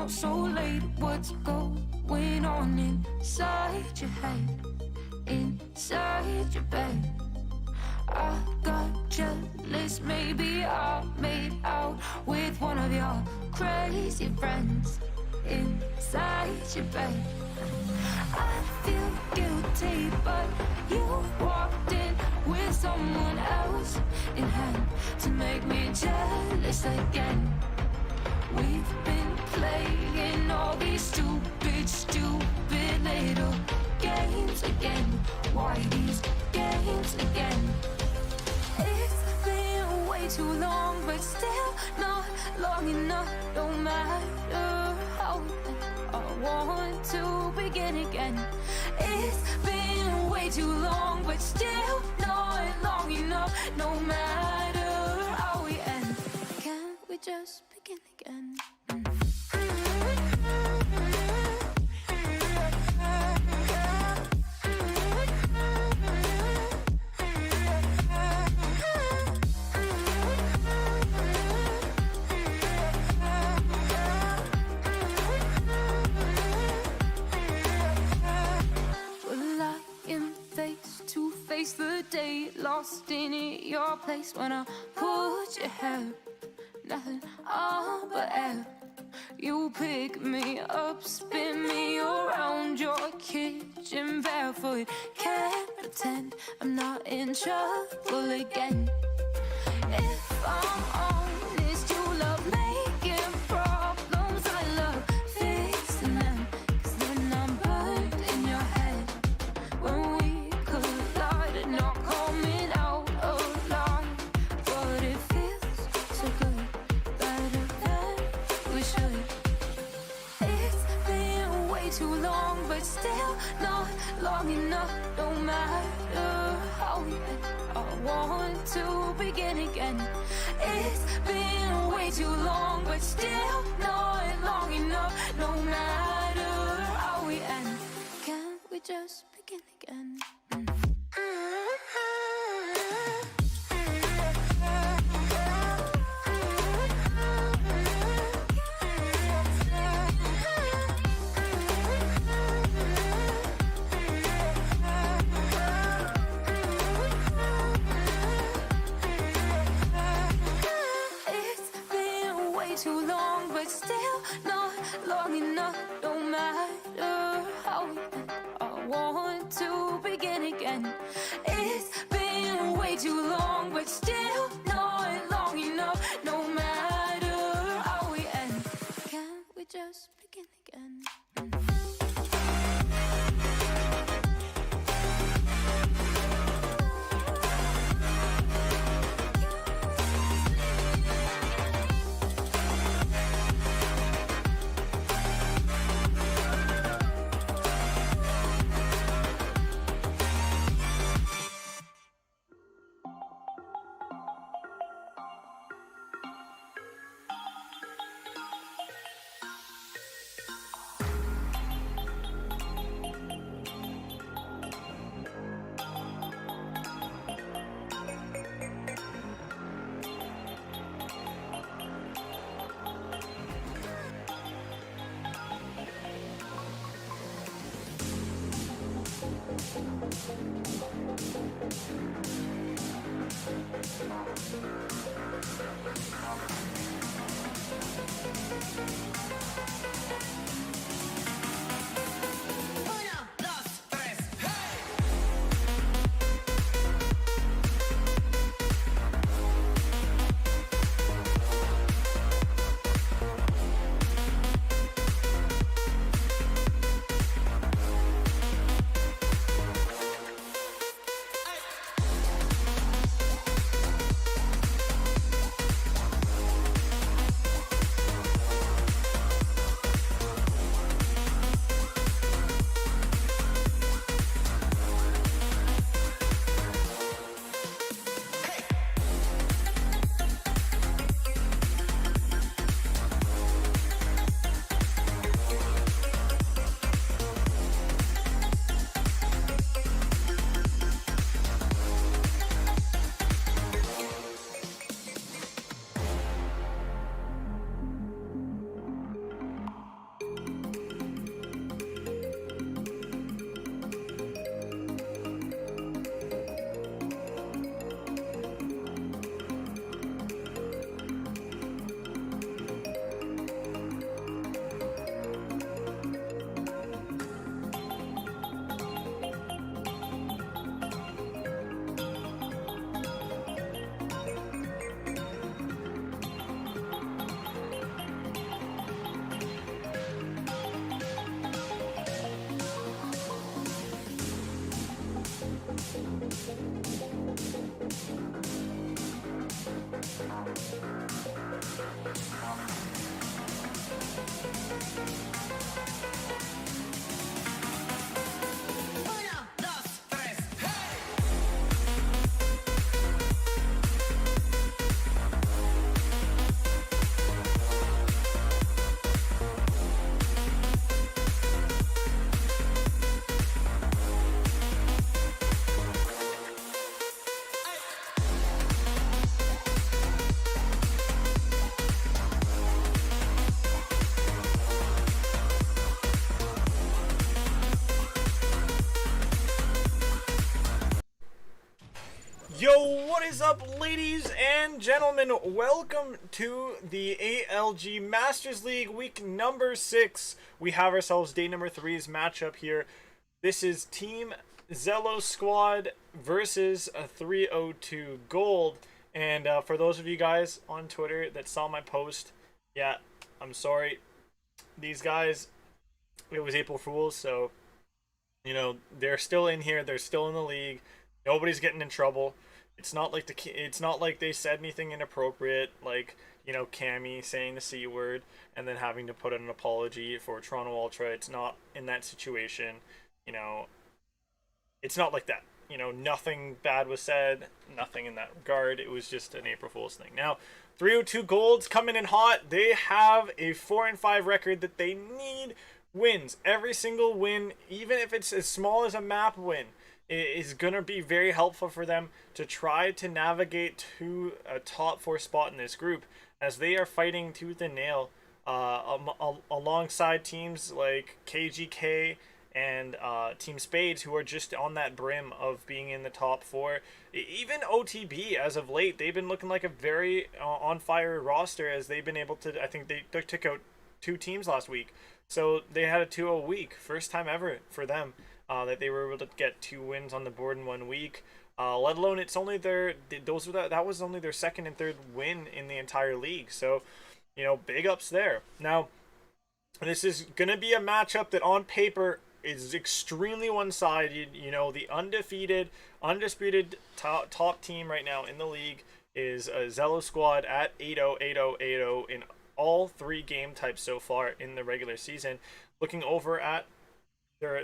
out so late. What's going on inside your head, inside your bed? I got jealous, maybe I made out with one of your crazy friends inside your bed. I feel guilty, but you walked in with someone else in hand to make me jealous again. We've been playing all these stupid, stupid little games again. Why these games again? It's been way too long, but still not long enough. No matter how I want to begin again. It's been way too long, but still not long enough. No matter how we end, can't we just begin again? Face the day, lost in it, your place when I put your hair, nothing on but air. You pick me up, spin me around your kitchen barefoot. Can't pretend I'm not in trouble again. If I'm honest, you love making problems, I love fixing them, 'cause then I'm burned in your head. When we collide, not coming out alive, but it feels so good, better than we should. It's been way too long, but still not long enough. No matter how we end, I want to begin again. It's been way too long, but still not long enough. No matter how we end, can't we just begin again? Too long, but still not long enough. No matter how we end, I want to begin again. It's been way too long, but still not long enough. No matter how we end, can't we just begin again? Yo, what is up, ladies and gentlemen? Welcome to the ALG Masters League week number 6. We have ourselves day number 3's matchup here. This is Team Zello Squad versus a 302 Gold. And for those of you guys on Twitter that saw my post, yeah, I'm sorry. These guys, it was April Fool's, so, you know, they're still in here. They're still in the league. Nobody's getting in trouble. It's not like they said anything inappropriate, like, you know, Cammy saying the C word and then having to put in an apology for Toronto Ultra. It's not in that situation. You know, it's not like that. You know, nothing bad was said, nothing in that regard. It was just an April Fool's thing. Now, 302 Golds coming in hot. They have a 4-5 record that they need wins. Every single win, even if it's as small as a map win, is going to be very helpful for them to try to navigate to a top 4 spot in this group, as they are fighting tooth and nail alongside teams like KGK and Team Spades, who are just on that brim of being in the top 4. Even OTB, as of late, they've been looking like a very on-fire roster, as they've been able to, I think they took out 2 teams last week. So they had a 2-0 week. First time ever for them. That they were able to get 2 wins on the board in 1 week. Let alone it's only that was only their 2nd and 3rd win in the entire league. So, you know, big ups there. Now, this is gonna be a matchup that on paper is extremely one-sided. You know, the undisputed top team right now in the league is a Zello Squad at 8-0, 8-0, 8-0 in all 3 game types so far in the regular season. Looking over at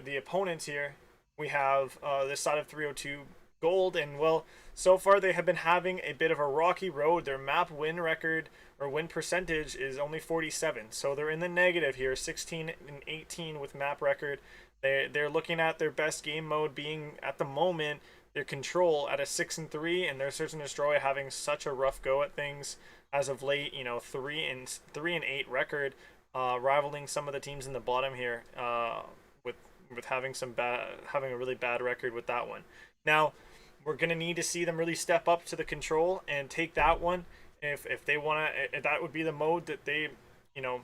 the opponents here, we have this side of 302 Gold, and well, so far they have been having a bit of a rocky road. Their map win record or win percentage is only 47, so they're in the negative here, 16 and 18 with map record. They're looking at their best game mode being, at the moment, their control at a 6-3, and their search and destroy having such a rough go at things as of late. You know, 3 and 8 record, rivaling some of the teams in the bottom here. With having a really bad record with that one. Now, we're gonna need to see them really step up to the control and take that one. If they wanna, that would be the mode that they, you know,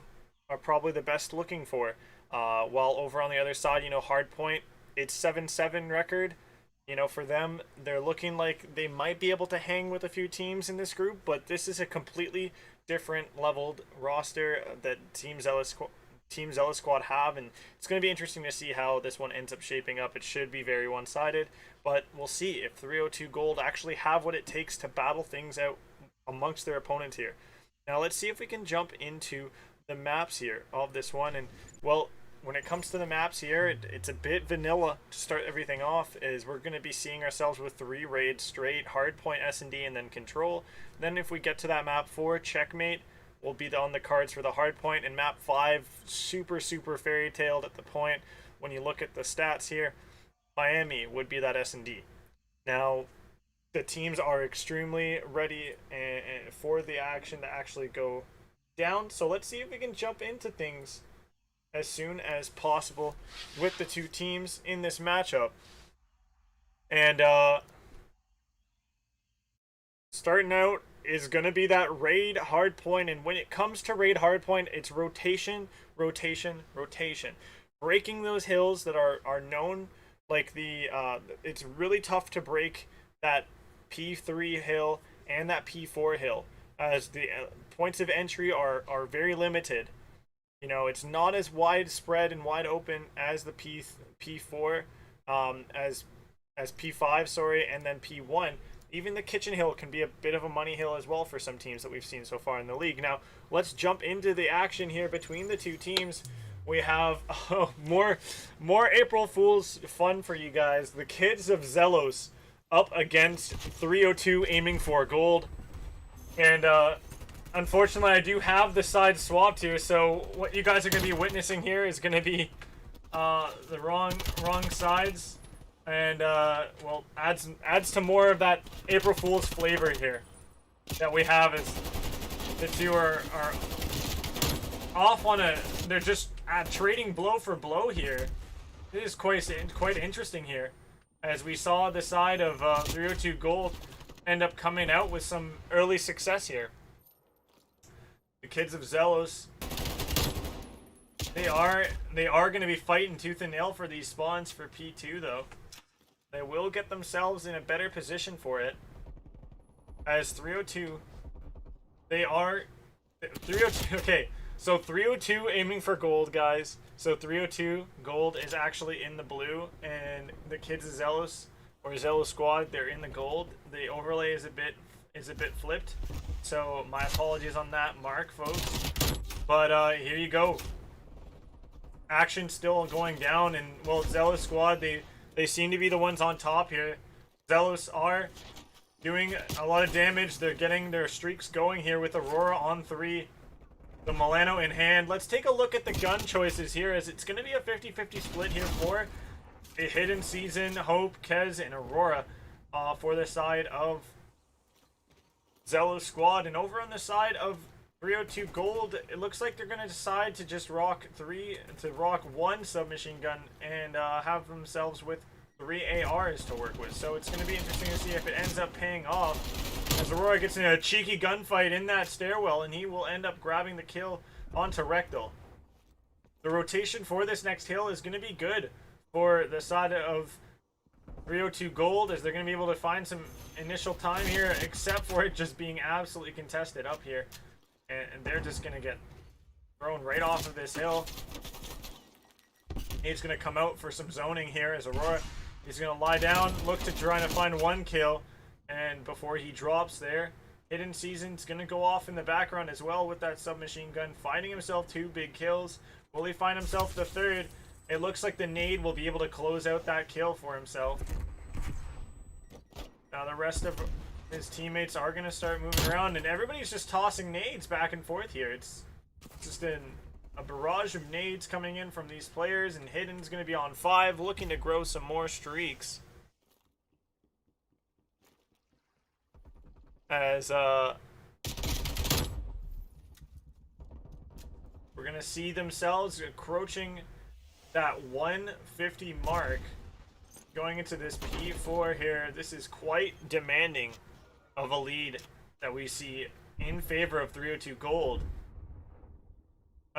are probably the best looking for. While over on the other side, you know, Hardpoint, it's 7-7 record. You know, for them, they're looking like they might be able to hang with a few teams in this group, but this is a completely different leveled roster that Team Zello Squad have, and it's going to be interesting to see how this one ends up shaping up. It should be very one-sided, but we'll see if 302 Gold actually have what it takes to battle things out amongst their opponents here. Now let's see if we can jump into the maps here of this one. And well, when it comes to the maps here, it's a bit vanilla to start everything off, as we're going to be seeing ourselves with 3 raids straight: Hardpoint, S&D, and then Control. Then if we get to that map 4, Checkmate will be on the cards for the Hardpoint, and map 5, super fairy tailed at the point. When you look at the stats here, Miami would be that S&D. Now, the teams are extremely ready and for the action to actually go down. So let's see if we can jump into things as soon as possible with the 2 teams in this matchup. And starting out is going to be that raid Hardpoint, and when it comes to raid Hardpoint, it's rotation. Breaking those hills that are known, like it's really tough to break that P3 hill and that P4 hill, as the points of entry are very limited. You know, it's not as widespread and wide open as the P4, as P5, sorry, and then P1. Even the Kitchen Hill can be a bit of a money hill as well for some teams that we've seen so far in the league. Now, let's jump into the action here between the 2 teams. We have more April Fool's fun for you guys. The kids of Zellos up against 302 aiming for Gold. And unfortunately, I do have the side swapped here, so what you guys are going to be witnessing here is going to be the wrong sides. And well, adds to more of that April Fool's flavor here that we have, as the 2 are off on they're just trading blow for blow here. It is quite interesting here, as we saw the side of 302 Gold end up coming out with some early success here. The kids of Zelos, they are going to be fighting tooth and nail for these spawns for P2 though. They will get themselves in a better position for it. As 302, they are 302. Okay, so 302 aiming for gold, guys. So 302 gold is actually in the blue, and the kids of Zelos or Zelos squad, they're in the gold. The overlay is a bit flipped. So my apologies on that, Mark, folks. But here you go. Action still going down, and well, Zelos squad, they seem to be the ones on top here. Zelos are doing a lot of damage. They're getting their streaks going here with Aurora on 3. The Milano in hand. Let's take a look at the gun choices here, as it's going to be a 50-50 split here for a Hidden Season, Hope, Kez, and Aurora for the side of Zelos squad. And over on the side of 302 gold, it looks like they're going to decide to just rock one submachine gun and have themselves with 3 ARs to work with. So it's going to be interesting to see if it ends up paying off, as Aurora gets in a cheeky gunfight in that stairwell, and he will end up grabbing the kill onto Rectal. The rotation for this next hill is going to be good for the side of 302 gold, as they're going to be able to find some initial time here, except for it just being absolutely contested up here. And they're just going to get thrown right off of this hill. He's going to come out for some zoning here as Aurora. He's going to lie down, look to try to find one kill. And before he drops there, Hidden Season's going to go off in the background as well with that submachine gun, finding himself 2 big kills. Will he find himself the 3rd? It looks like the nade will be able to close out that kill for himself. Now the rest of his teammates are going to start moving around, and everybody's just tossing nades back and forth here. It's just a barrage of nades coming in from these players, and Hidden's going to be on 5, looking to grow some more streaks. As we're going to see themselves approaching that 150 mark going into this P4 here. This is quite demanding of a lead that we see in favor of 302 gold.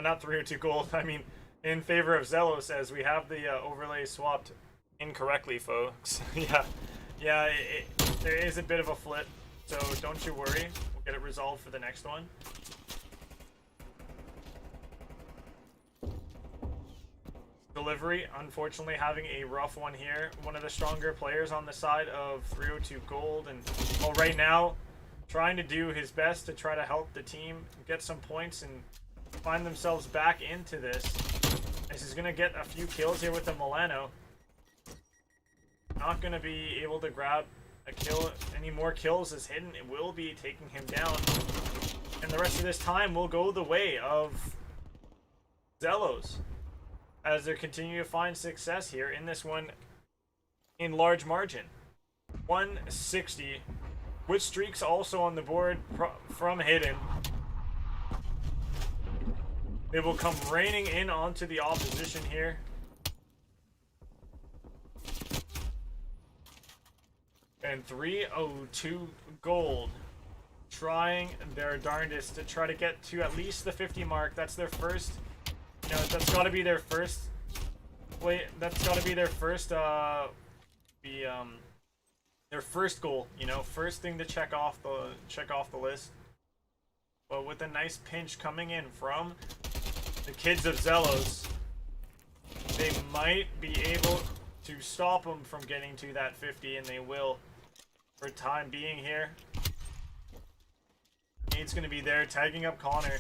Not 302 gold, I mean in favor of Zelos, as we have the overlay swapped incorrectly, folks. yeah, there is a bit of a flip, so don't you worry, we'll get it resolved for the next one. Delivery, unfortunately, having a rough one here. One of the stronger players on the side of 302 gold, and well, right now trying to do his best to try to help the team get some points and find themselves back into this. This is going to get a few kills here with the Milano. Not going to be able to grab a kill, any more kills as Hidden. It will be taking him down, and the rest of this time will go the way of Zelos, as they're continuing to find success here in this one in large margin. 160, with streaks also on the board from Hidden. It will come raining in onto the opposition here. And 302 gold trying their darndest to try to get to at least the 50 mark. That's their first, you know, that's got to be their first. Wait, that's got to be their first. Their first goal. You know, first thing to check off the list. But with a nice pinch coming in from the kids of Zelos, they might be able to stop them from getting to that 50, and they will for time being here. Nade's going to be there, tagging up Connor.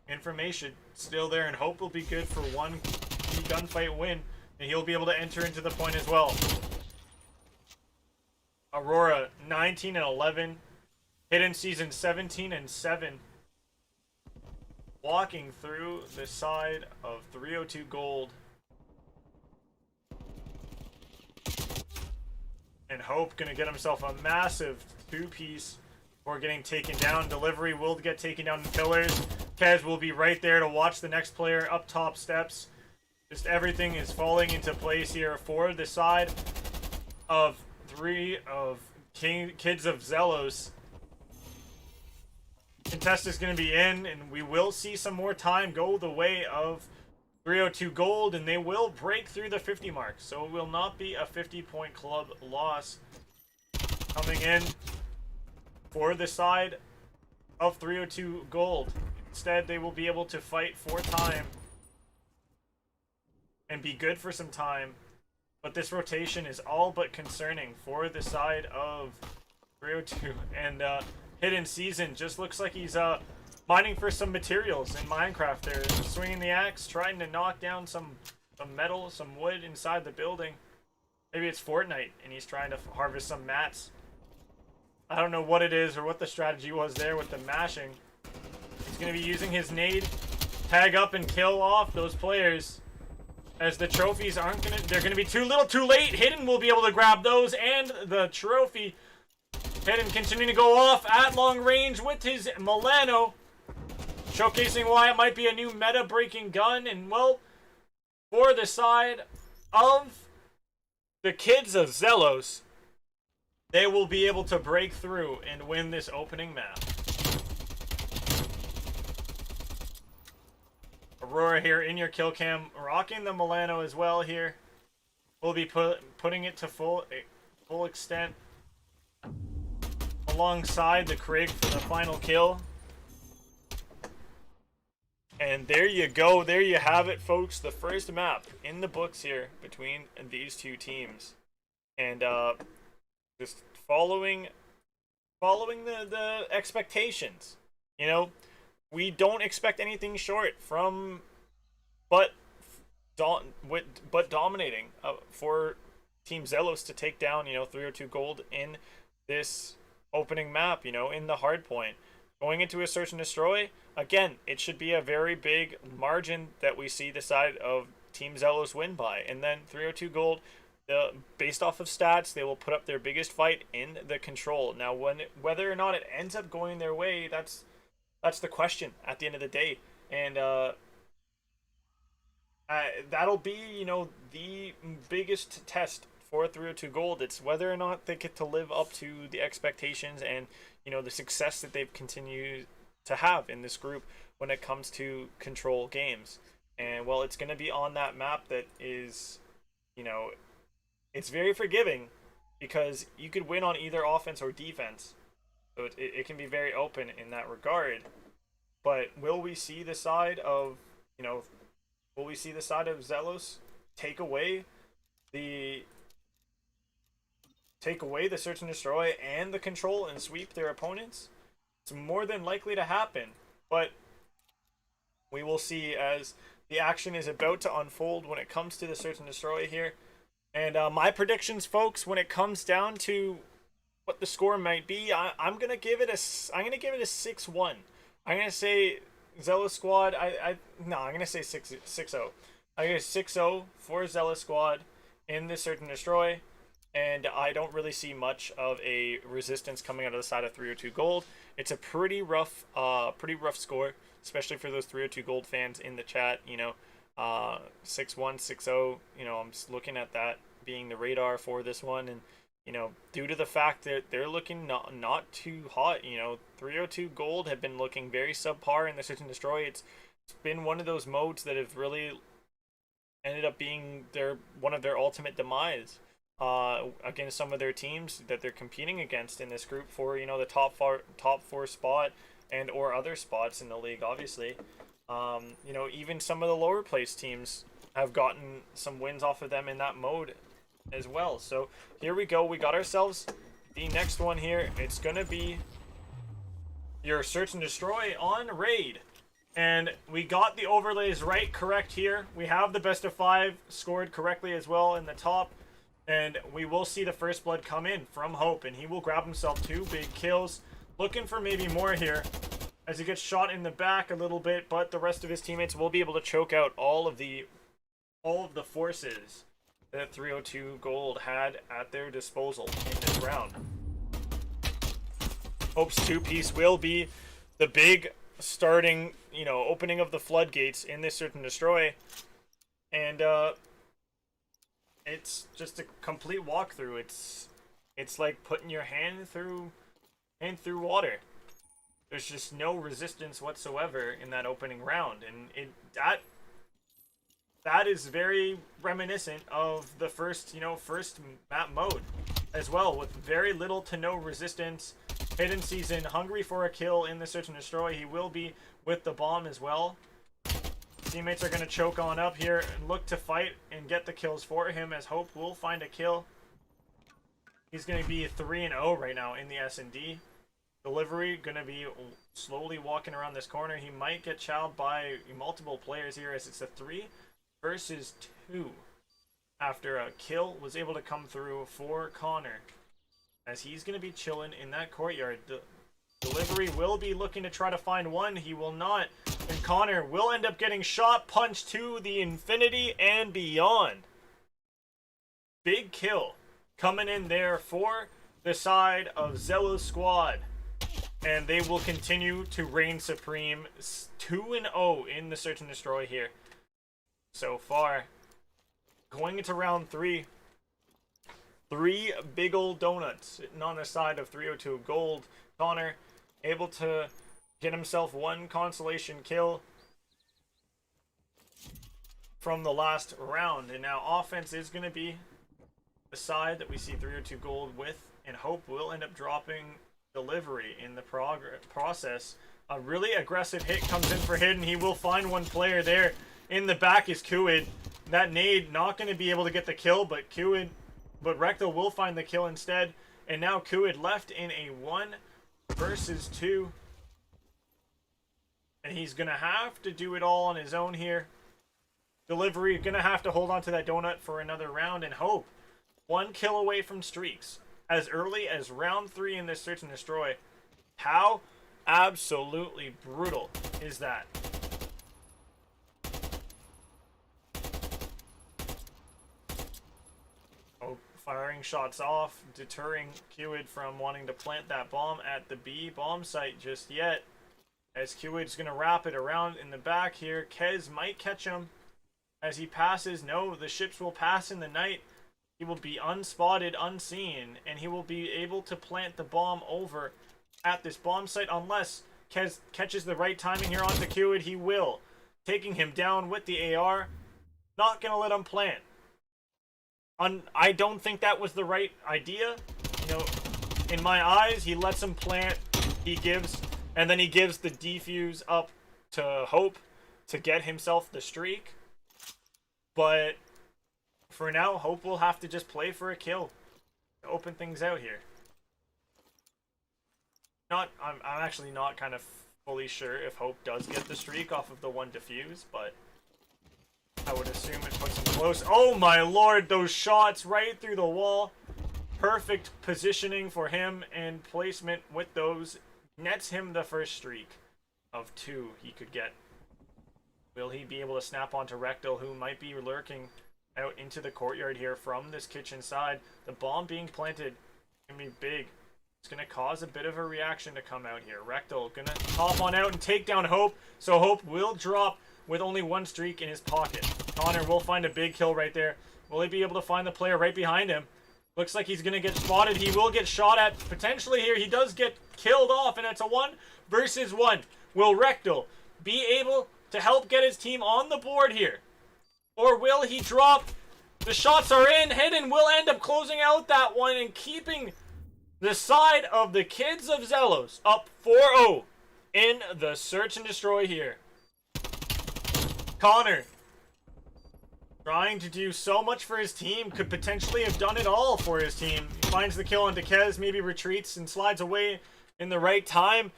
Information still there, and Hope will be good for one gunfight win, and he'll be able to enter into the point as well. Aurora 19 and 11, Hidden Season 17 and 7. Walking through the side of 302 gold. And Hope gonna get himself a massive 2-piece before getting taken down. Delivery will get taken down in pillars. Kez will be right there to watch the next player up top steps. Just everything is falling into place here for the side of Kids of Zelos. Contest is going to be in, and we will see some more time go the way of 302 Gold, and they will break through the 50 mark. So it will not be a 50-point club loss coming in for the side of 302 Gold. Instead, they will be able to fight for time and be good for some time. But this rotation is all but concerning for the side of 302. And Hidden Season just looks like he's mining for some materials in Minecraft. They're swinging the axe, trying to knock down some metal, some wood inside the building. Maybe it's Fortnite, and he's trying to harvest some mats. I don't know what it is or what the strategy was there with the mashing. He's going to be using his nade, tag up and kill off those players. As the trophies aren't going to... They're going to be too little too late. Hidden will be able to grab those and the trophy. Hidden continuing to go off at long range with his Milano. Showcasing why it might be a new meta-breaking gun. And, well, for the side of the kids of Zelos, they will be able to break through and win this opening map. Aurora here in your kill cam, rocking the Milano as well here. We'll be putting it to full extent alongside the Krig for the final kill. And there you go. There you have it, folks. The first map in the books here between these two teams. And just following the expectations. You know, we don't expect anything short from but dominating for Team Zelos to take down, 302 Gold in this opening map, in the hard point. Going into a search and destroy, again, it should be a very big margin that we see the side of Team Zelos win by. And then 302 Gold, based off of stats, they will put up their biggest fight in the control. Now, whether or not it ends up going their way, that's the question at the end of the day. And that'll be, the biggest test for 302 Gold. It's whether or not they get to live up to the expectations and, the success that they've continued to have in this group when it comes to control games. And, well, it's going to be on that map that is, it's very forgiving because you could win on either offense or defense. So it can be very open in that regard. But will we see the side of, will we see the side of Zelos take away the search and destroy and the control and sweep their opponents? It's more than likely to happen, but we will see as the action is about to unfold when it comes to the search and destroy here. And my predictions, folks, when it comes down to what the score might be, I'm gonna give it a 6-1. I'm gonna say Zealous Squad. I'm gonna say 6-0. I get 6-0 for Zealous Squad in the search and destroy, and I don't really see much of a resistance coming out of the side of 302 Gold. It's a pretty rough score, especially for those 302 Gold fans in the chat. 6-1, 6-0. I'm just looking at that being the radar for this one, and due to the fact that they're looking not too hot. 302 Gold have been looking very subpar in the search and destroy. It's been one of those modes that have really ended up being one of their ultimate demise against some of their teams that they're competing against in this group for the top four spot and or other spots in the league. Obviously, even some of the lower place teams have gotten some wins off of them in that mode as well. So here we go. We got ourselves the next one here. It's gonna be your search and destroy on raid, and we got the overlays correct here. We have the best of 5 scored correctly as well in the top, and we will see the first blood come in from Hope, and he will grab himself 2 big kills, looking for maybe more here as he gets shot in the back a little bit, but the rest of his teammates will be able to choke out all of the forces that 302 Gold had at their disposal in this round. Hope's 2-piece will be the big starting, opening of the floodgates in this search and destroy. And it's just a complete walkthrough. It's It's like putting your hand through water. There's just no resistance whatsoever in that opening round, and that is very reminiscent of the first map mode as well, with very little to no resistance. Hidden Season hungry for a kill in the search and destroy. He will be with the bomb as well. Teammates are going to choke on up here and look to fight and get the kills for him, as Hope will find a kill. He's going to be 3-0 right now in the S&D. Delivery going to be slowly walking around this corner. He might get chowed by multiple players here, as it's a 3 versus 2 after a kill was able to come through for Connor, as he's going to be chilling in that courtyard. Delivery will be looking to try to find one. He will not, and Connor will end up getting shot, punched to the infinity and beyond. Big kill coming in there for the side of Zelo's squad, and they will continue to reign supreme. 2-0 in the search and destroy here so far. Going into round 3, 3 big old donuts sitting on the side of 302 gold. Connor able to get himself one consolation kill from the last round, and now offense is going to be the side that we see 302 gold with, and Hope will end up dropping Delivery in the process. A really aggressive hit comes in for Hidden. He will find one player there. In the back is Kuid. That nade not going to be able to get the kill, but Rectal will find the kill instead. And now Kuid left in a 1 versus 2. And he's going to have to do it all on his own here. Delivery going to have to hold on to that donut for another round, and Hope 1 kill away from streaks as early as round 3 in this search and destroy. How absolutely brutal is that? Oh, firing shots off, deterring Kuid from wanting to plant that bomb at the B bomb site just yet. As Kuid's going to wrap it around in the back here. Kez might catch him as he passes. No, the ships will pass in the night. He will be unspotted, unseen, and he will be able to plant the bomb over at this bomb site unless Kez catches the right timing here onto Kuid. He will, taking him down with the AR. Not going to let him plant. I don't think that was the right idea. You know, in my eyes, he lets him plant. He gives the defuse up to Hope to get himself the streak. But for now, Hope will have to just play for a kill to open things out here. I'm actually not kind of fully sure if Hope does get the streak off of the 1 defuse, but I would assume it puts him close. Oh my lord, those shots right through the wall. Perfect positioning for him, and placement with those nets him the first streak of 2 he could get. Will he be able to snap onto Rectal, who might be lurking out into the courtyard here from this kitchen side? The bomb being planted can be big. It's going to cause a bit of a reaction to come out here. Rectal going to hop on out and take down Hope, so Hope will drop with only 1 streak in his pocket. Connor will find a big kill right there. Will he be able to find the player right behind him? Looks like he's going to get spotted. He will get shot at potentially here. He does get killed off, and it's a 1 versus 1. Will Rectal be able to help get his team on the board here? Or will he drop? The shots are in. Hidden will end up closing out that one and keeping the side of the kids of Zelos up 4-0 in the search and destroy here. Connor, trying to do so much for his team, could potentially have done it all for his team. He finds the kill on Dekez, maybe retreats and slides away in the right time,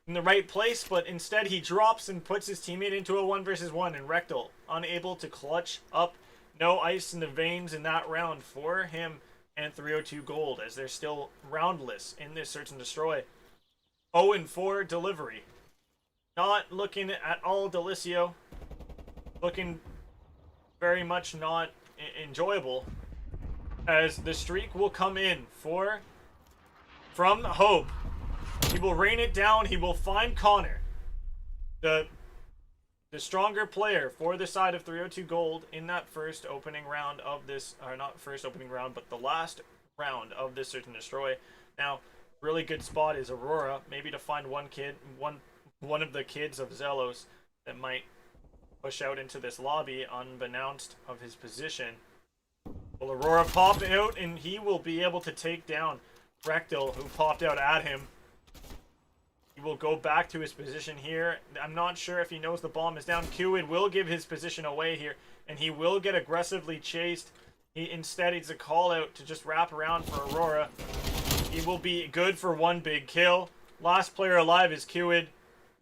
in the right place, but instead he drops and puts his teammate into a 1 versus 1, and Rectal unable to clutch up. No ice in the veins in that round for him and 302 gold, as they're still roundless in this search and destroy. 0-4 delivery. Not looking at all delicio. Looking very much not enjoyable, as the streak will come in from Hope. He will rain it down. He will find Connor, the stronger player for the side of 302 gold in that first opening round of this, or not first opening round, but the last round of this search and destroy. Now, really good spot is Aurora, maybe to find one of the kids of Zelos that might push out into this lobby unbeknownst of his position. Will Aurora pop out, and he will be able to take down Rectal, who popped out at him. He will go back to his position here. I'm not sure if he knows the bomb is down. Qid will give his position away here, and he will get aggressively chased. Instead, it's a call out to just wrap around for Aurora. He will be good for one big kill. Last player alive is Qid.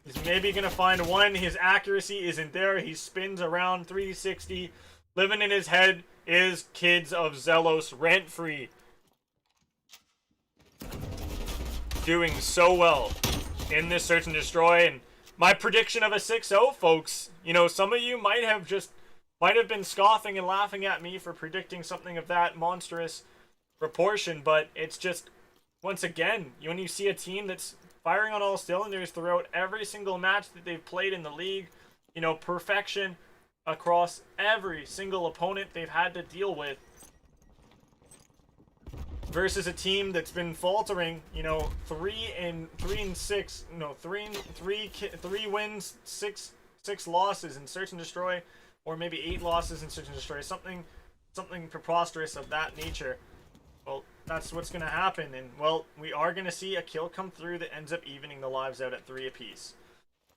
He's maybe going to find one. His accuracy isn't there. He spins around 360. Living in his head is Kids of Zelos rent-free. Doing so well in this search and destroy. And my prediction of a 6-0, folks, you know, some of you might have been scoffing and laughing at me for predicting something of that monstrous proportion, but it's just, once again, when you see a team that's firing on all cylinders throughout every single match that they've played in the league, you know, perfection across every single opponent they've had to deal with, versus a team that's been faltering, you know, 3 wins, 6 losses in search and destroy, or maybe 8 losses in search and destroy, something preposterous of that nature. Well, that's what's going to happen, and, well, we are going to see a kill come through that ends up evening the lives out at 3 apiece.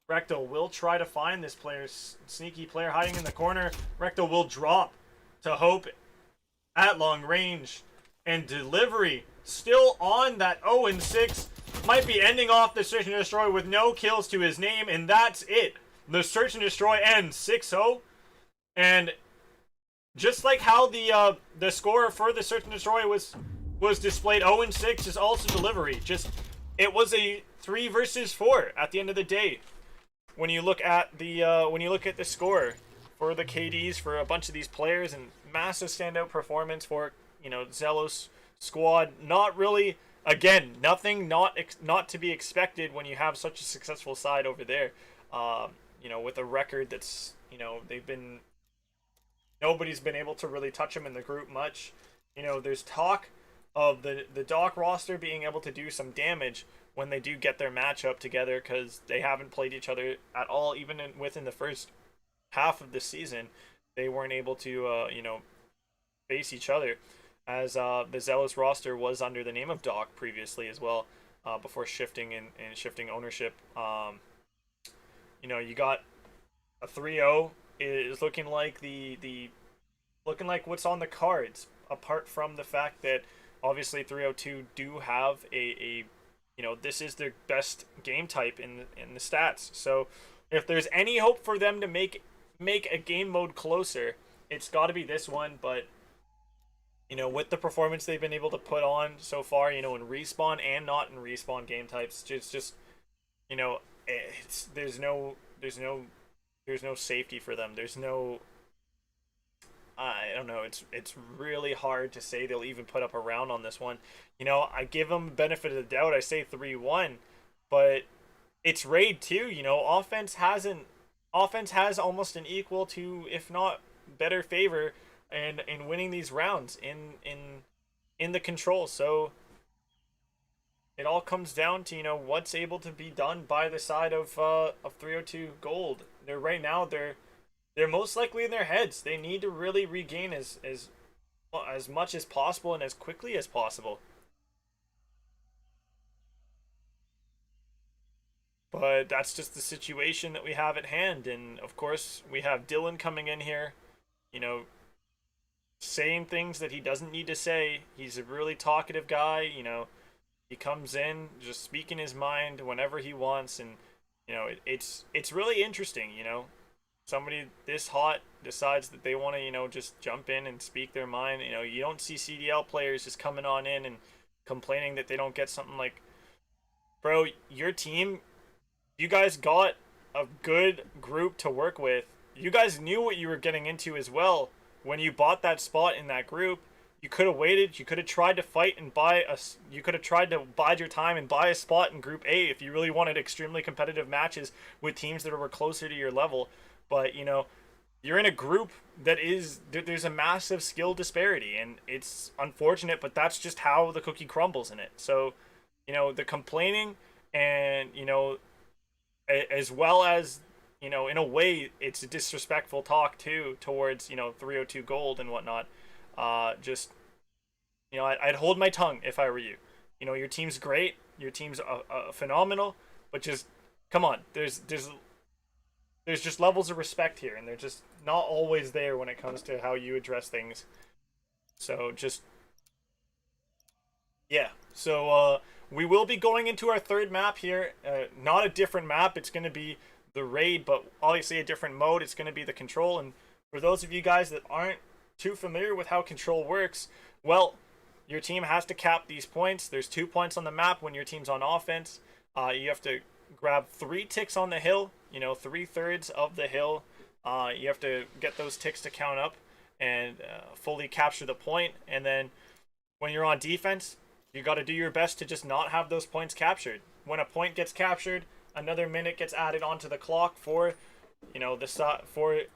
Rectal will try to find this player, sneaky player hiding in the corner. Rectal will drop to Hope at long range, and delivery still on that 0-6. Might be ending off the search and destroy with no kills to his name, and that's it. The search and destroy ends 6-0, and just like how the score for the search and destroy was displayed, 0-6 is also delivery. Just, it was a 3 versus 4 at the end of the day. When you look at the score for the KDs for a bunch of these players, and massive standout performance for, you know, Zelos squad. Not really, again, nothing not to be expected when you have such a successful side over there. You know, with a record that's, you know, nobody's been able to really touch them in the group much. You know, there's talk of the Doc roster being able to do some damage when they do get their matchup together, because they haven't played each other at all. Even within the first half of the season, they weren't able to, you know, face each other, as the Zealous roster was under the name of Doc previously as well, before shifting and shifting ownership. You know, you got a 3-0 is looking like looking like what's on the cards, apart from the fact that obviously 302 do have a you know, this is their best game type in the stats. So if there's any hope for them to make a game mode closer, it's got to be this one. But, you know, with the performance they've been able to put on so far, you know, in respawn and not in respawn game types, it's just, you know, there's no safety for them. There's no, I don't know. It's really hard to say they'll even put up a round on this one. You know, I give them benefit of the doubt. I say 3-1, but it's raid too. You know, offense has almost an equal to, if not better, favor and in winning these rounds in the control. So it all comes down to, you know, what's able to be done by the side of 302 Gold. They're most likely in their heads. They need to really regain as much as possible and as quickly as possible. But that's just the situation that we have at hand. And of course, we have Dylan coming in here, you know, saying things that he doesn't need to say. He's a really talkative guy, you know. He comes in just speaking his mind whenever he wants, and, you know, it's really interesting, you know. Somebody this hot decides that they want to, you know, just jump in and speak their mind. You know, you don't see CDL players just coming on in and complaining that they don't get something. Like, bro, your team, you guys got a good group to work with. You guys knew what you were getting into as well when you bought that spot in that group. You could have waited. You could have tried to fight and you could have tried to bide your time and buy a spot in Group A if you really wanted extremely competitive matches with teams that were closer to your level. But, you know, you're in a group that is there's a massive skill disparity, and it's unfortunate, but that's just how the cookie crumbles in it. So, the complaining, and as well as, in a way, it's a disrespectful talk too towards 302 gold and whatnot. Just I'd hold my tongue if I were you. Your team's great, your team's phenomenal, but just come on. There's just levels of respect here, and they're just not always there when it comes to how you address things. So just yeah. So we will be going into our third map here. Not a different map. It's going to be the raid, but obviously a different mode. It's going to be the control. And for those of you guys that aren't too familiar with how control works, well, your team has to cap these points. There's 2 points on the map when your team's on offense. You have to grab 3 ticks on the hill, 3/3 of the hill. You have to get those ticks to count up and fully capture the point. And then when you're on defense, you got to do your best to just not have those points captured. When a point gets captured, another minute gets added onto the clock for the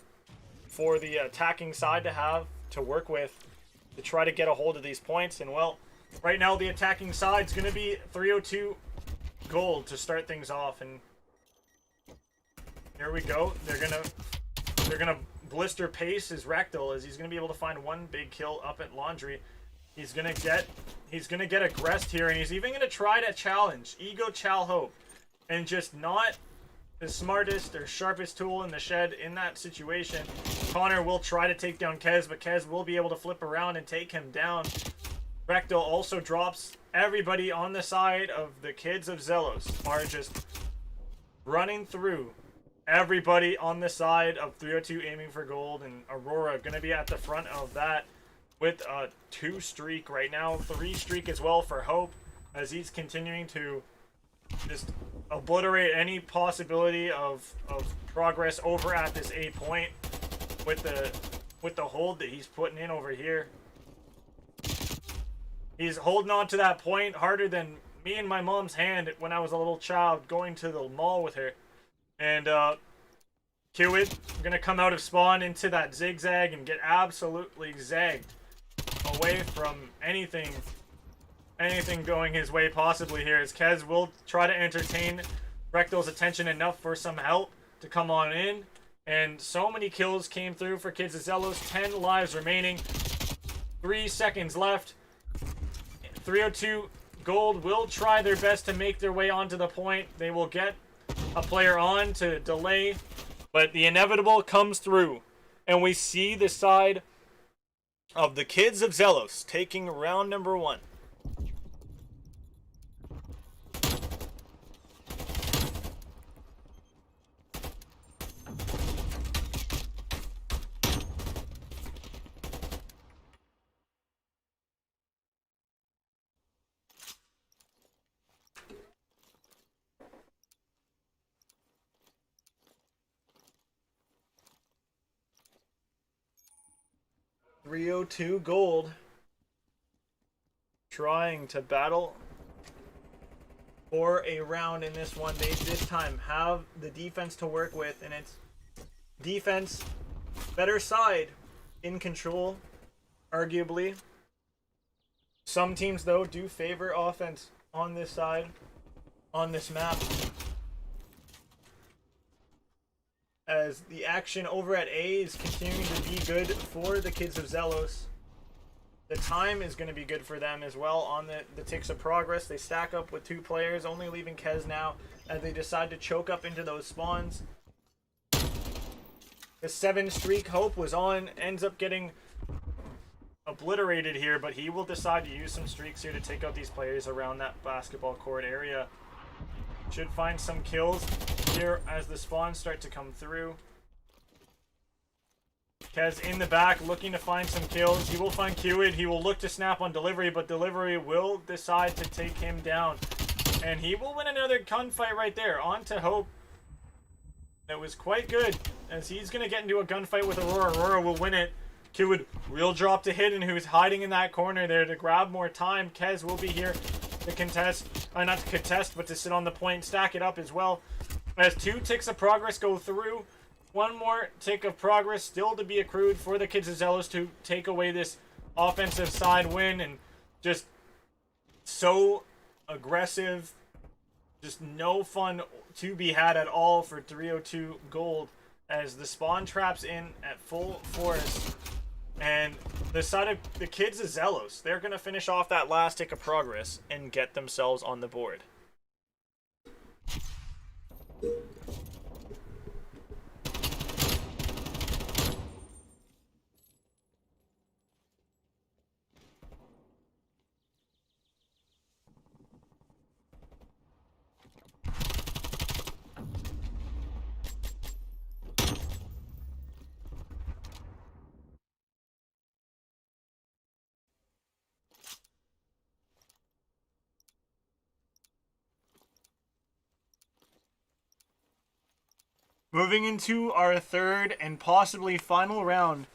attacking side to have to work with to try to get a hold of these points. And well, right now the attacking side's going to be 302 gold to start things off, and here we go. They're gonna blister pace his Rectal, as he's gonna be able to find one big kill up at Laundry. He's gonna get aggressed here, and he's even gonna try to challenge Ego Chal Hope, and just not the smartest or sharpest tool in the shed in that situation. Connor will try to take down Kez, but Kez will be able to flip around and take him down. Rectal also drops everybody on the side of the kids of Zelos. Are just running through everybody on the side of 302 aiming for gold, and Aurora going to be at the front of that with a 2 streak right now. 3 streak as well for Hope, as he's continuing to just obliterate any possibility of progress over at this A point with the hold that he's putting in over here. He's holding on to that point harder than me and my mom's hand when I was a little child going to the mall with her. And Kiwid gonna come out of spawn into that zigzag and get absolutely zagged away from anything going his way possibly here, as Kez will try to entertain Rectal's attention enough for some help to come on in. And so many kills came through for Kids of Zelos. 10 lives remaining. 3 seconds left. 302 gold will try their best to make their way onto the point. They will get a player on to delay, but the inevitable comes through, and we see the side of the Kids of Zelos taking round number 1. .302 gold, trying to battle for a round in this one. They this time have the defense to work with, and it's defense better side in control, arguably. Some teams though do favor offense on this side, on this map, as the action over at A is continuing to be good for the Kids of Zelos. The time is going to be good for them as well on the ticks of progress. They stack up with 2 players, only leaving Kez now, as they decide to choke up into those spawns. The 7 streak Hope was on, ends up getting obliterated here, but he will decide to use some streaks here to take out these players around that basketball court area. Should find some kills here as the spawns start to come through. Kez in the back looking to find some kills. He will find Kiwid. He will look to snap on Delivery, but Delivery will decide to take him down. And he will win another gunfight right there. On to Hope. That was quite good, as he's going to get into a gunfight with Aurora. Aurora will win it. Kiwid real drop to Hidden, who's hiding in that corner there to grab more time. Kez will be here to contest, not to contest, but to sit on the point, stack it up as well. As 2 ticks of progress go through one more tick of progress still to be accrued for the Kids of Zealous to take away this offensive side win, and just so aggressive, just no fun to be had at all for 302 gold as the spawn traps in at full force. And the side of the Kids of Zealous, they're going to finish off that last tick of progress and get themselves on the board. Moving into our third and possibly final round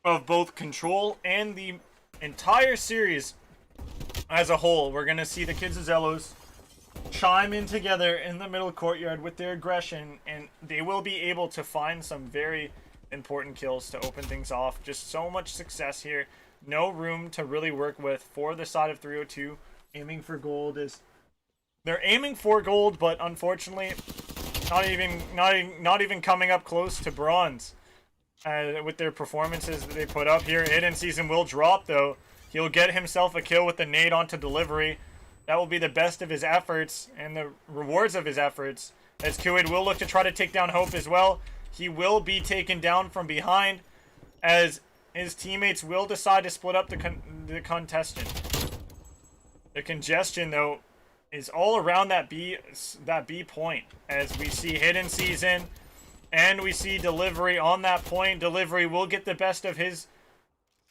of both Control and the entire series as a whole, we're going to see the Kids of Zealous chime in together in the middle courtyard with their aggression, and they will be able to find some very important kills to open things off. Just so much success here. No room to really work with for the side of 302. Aiming for gold is... They're aiming for gold, but unfortunately, not even coming up close to bronze with their performances that they put up here. Hidden Season will drop, though. He'll get himself a kill with the nade onto delivery. That will be the best of his efforts and the rewards of his efforts, as Kuid will look to try to take down Hope as well. He will be taken down from behind as his teammates will decide to split up the contestant. The congestion, though, is all around that B point, as we see Hidden Season and we see Delivery on that point. Delivery will get the best of his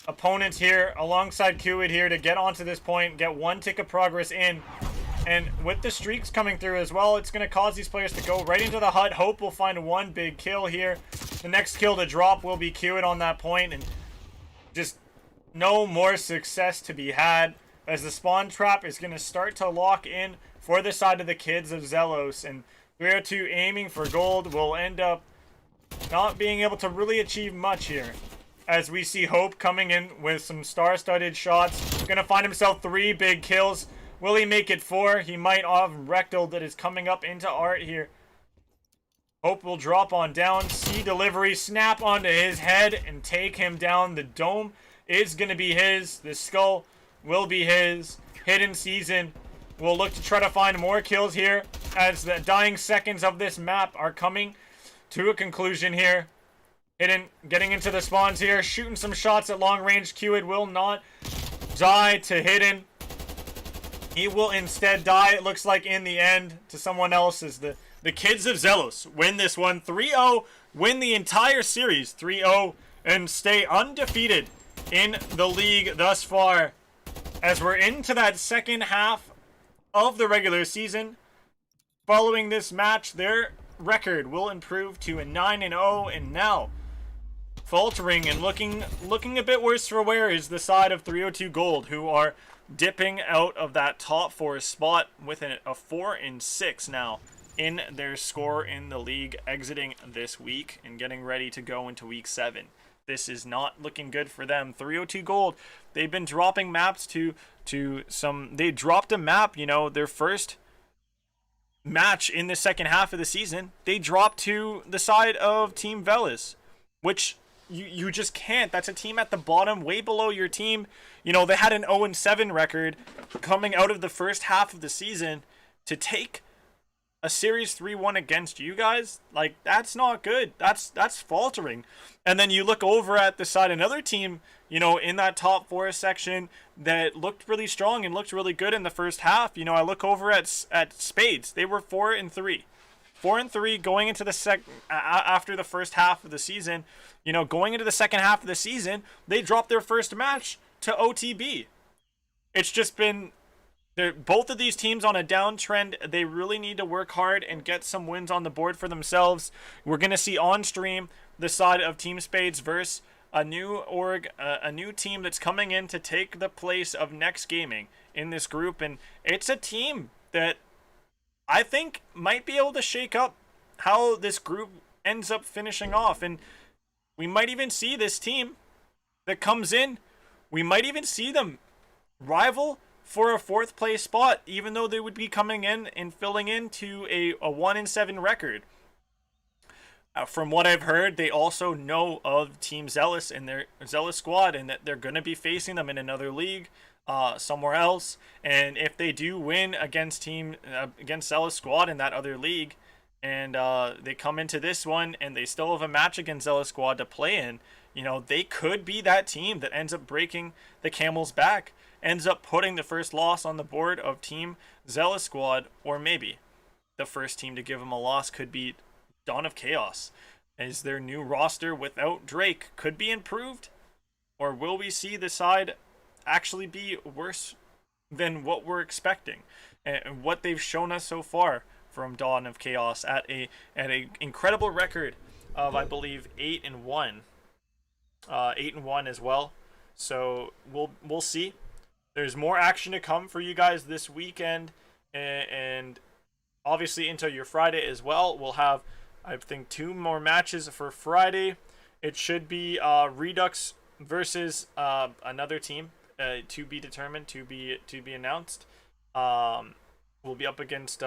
opponents here alongside Kuid here to get onto this point, get one tick of progress in. And with the streaks coming through as well, it's going to cause these players to go right into the hut. Hope will find one big kill here. The next kill to drop will be Kuid on that point, and just no more success to be had, as the spawn trap is going to start to lock in for the side of the Kids of Zealous. And 302 aiming for gold will end up not being able to really achieve much here, as we see Hope coming in with some star-studded shots. Going to find himself 3 big kills. Will he make it 4? He might have Rectal that is coming up into art here. Hope will drop on down. See Delivery snap onto his head and take him down. The dome is going to be his. The skull will be his. Hidden Season will look to try to find more kills here, as the dying seconds of this map are coming to a conclusion here. Hidden getting into the spawns here, shooting some shots at long range. Kuid will not die to Hidden. He will instead die, it looks like, in the end to someone else, as the Kids of Zealous win this one 3-0, win the entire series 3-0, and stay undefeated in the league thus far. As we're into that second half of the regular season, following this match, their record will improve to a 9-0, and now faltering and looking a bit worse for wear is the side of 302 Gold, who are dipping out of that top 4 spot with a 4-6 now in their score in the league, exiting this week and getting ready to go into week 7. This is not looking good for them. 302 Gold, they've been dropping maps to some... They dropped a map, you know, their first match in the second half of the season. They dropped to the side of Team Velas, which you just can't. That's a team at the bottom, way below your team. You know, they had an 0-7 record coming out of the first half of the season. To take a series 3-1 against you guys, like, that's not good. That's faltering. And then you look over at the side, another team, you know, in that top 4 section that looked really strong and looked really good in the first half. You know, I look over at Spades. They were 4-3. 4-3 going into the after the first half of the season. You know, going into the second half of the season, they dropped their first match to OTB. It's just been... both of these teams on a downtrend. They really need to work hard and get some wins on the board for themselves. We're going to see on stream the side of Team Spades versus a new a new team that's coming in to take the place of Next Gaming in this group. And it's a team that I think might be able to shake up how this group ends up finishing off. And we might even see this team that comes in, we might even see them rival for a fourth place spot, even though they would be coming in and filling into a 1-7 record. From what I've heard, they also know of Team Zealous and their Zealous squad, and that they're going to be facing them in another league somewhere else. And if they do win against against Zealous squad in that other league, and they come into this one and they still have a match against Zealous squad to play in, they could be that team that ends up breaking the camel's back, ends up putting the first loss on the board of Team Zealous squad, or maybe the first team to give them a loss could be Dawn of Chaos, as their new roster without Drake could be improved, or will we see the side actually be worse than what we're expecting and what they've shown us so far from Dawn of Chaos at a incredible record of, I believe, 8-1, 8-1 as well. So we'll see. There's more action to come for you guys this weekend, and obviously into your Friday as well. We'll have, I think, 2 more matches for Friday. It should be Redux versus another team to be determined, to be announced. We'll be up against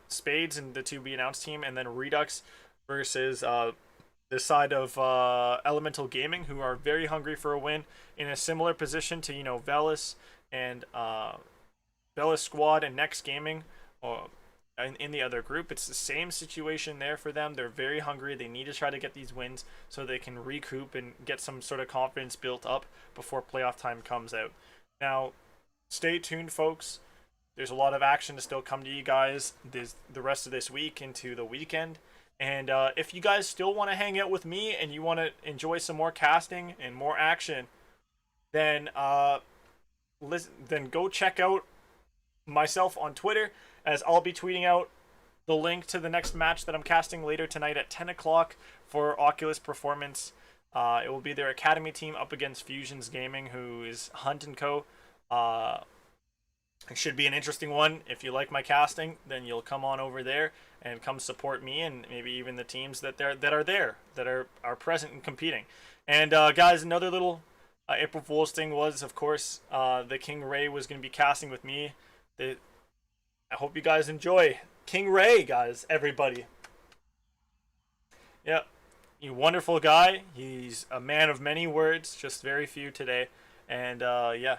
Spades and the to be announced team, and then Redux versus the side of Elemental Gaming, who are very hungry for a win, in a similar position to Velis and Velis Squad and Next Gaming. In the other group, it's the same situation there for them. They're very hungry. They need to try to get these wins so they can recoup and get some sort of confidence built up before playoff time comes out. Now, stay tuned, folks. There's a lot of action to still come to you guys the rest of this week into the weekend. And if you guys still want to hang out with me and you want to enjoy some more casting and more action, then then go check out myself on Twitter, as I'll be tweeting out the link to the next match that I'm casting later tonight at 10 o'clock for Oculus Performance. It will be their Academy team up against Fusions Gaming, who is Hunt & Co. It should be an interesting one. If you like my casting, then you'll come on over there and come support me, and maybe even the teams that are present and competing. And guys, another little April Fool's thing was, of course, the King Ray was going to be casting with me. I hope you guys enjoy King Ray, guys, everybody. Yeah, you wonderful guy. He's a man of many words, just very few today. And yeah,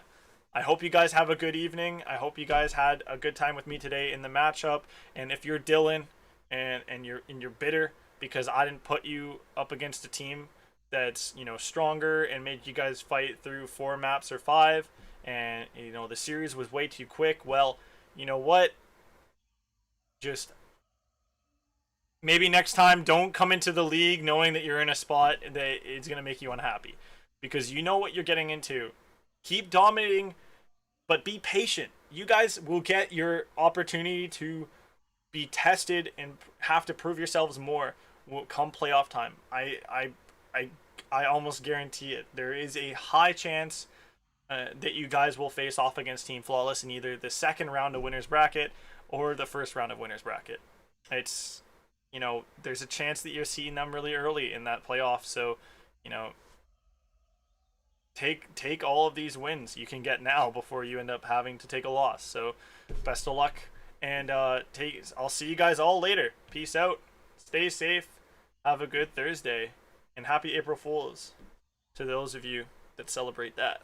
I hope you guys have a good evening. I hope you guys had a good time with me today in the matchup. And if you're Dylan and you're bitter because I didn't put you up against a team that's stronger and made you guys fight through 4 maps or 5, and the series was way too quick, well, you know what? Just maybe next time, don't come into the league knowing that you're in a spot that is going to make you unhappy, because you know what you're getting into. Keep dominating, but be patient. You guys will get your opportunity to be tested and have to prove yourselves more come playoff time. I almost guarantee it. There is a high chance that you guys will face off against Team Flawless in either the second round of Winners Bracket or the first round of Winners Bracket. It's, there's a chance that you're seeing them really early in that playoff. So, take all of these wins you can get now before you end up having to take a loss. So, best of luck, and I'll see you guys all later. Peace out. Stay safe. Have a good Thursday, and happy April Fools to those of you that celebrate that.